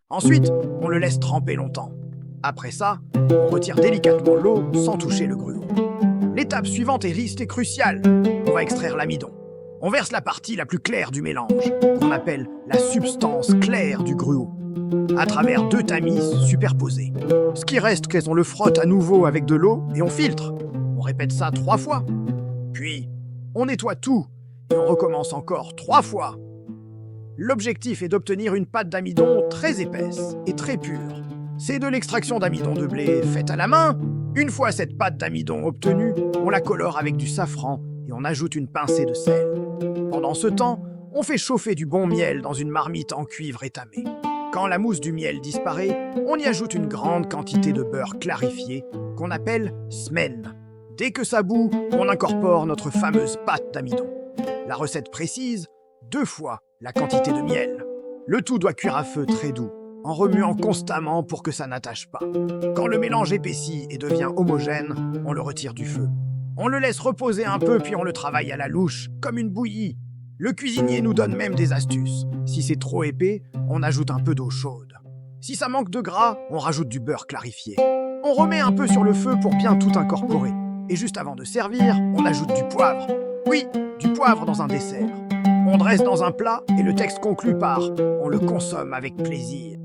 Ensuite, on le laisse tremper longtemps. Après ça, on retire délicatement l'eau sans toucher le gruau. L'étape suivante est risque et cruciale. On va extraire l'amidon. On verse la partie la plus claire du mélange, qu'on appelle la substance claire du gruau, à travers deux tamis superposés. Ce qui reste, on le frotte à nouveau avec de l'eau et on filtre. On répète ça 3 fois. Puis, on nettoie tout et on recommence encore 3 fois. L'objectif est d'obtenir une pâte d'amidon très épaisse et très pure. C'est de l'extraction d'amidon de blé faite à la main. Une fois cette pâte d'amidon obtenue, on la colore avec du safran et on ajoute une pincée de sel. Pendant ce temps, on fait chauffer du bon miel dans une marmite en cuivre étamé. Quand la mousse du miel disparaît, on y ajoute une grande quantité de beurre clarifié qu'on appelle smen. Dès que ça bout, on incorpore notre fameuse pâte d'amidon. La recette précise, 2 fois la quantité de miel. Le tout doit cuire à feu très doux, en remuant constamment pour que ça n'attache pas. Quand le mélange épaissit et devient homogène, on le retire du feu. On le laisse reposer un peu puis on le travaille à la louche, comme une bouillie. Le cuisinier nous donne même des astuces. Si c'est trop épais, on ajoute un peu d'eau chaude. Si ça manque de gras, on rajoute du beurre clarifié. On remet un peu sur le feu pour bien tout incorporer. Et juste avant de servir, on ajoute du poivre. Oui, du poivre dans un dessert. On dresse dans un plat et le texte conclut par « on le consomme avec plaisir ».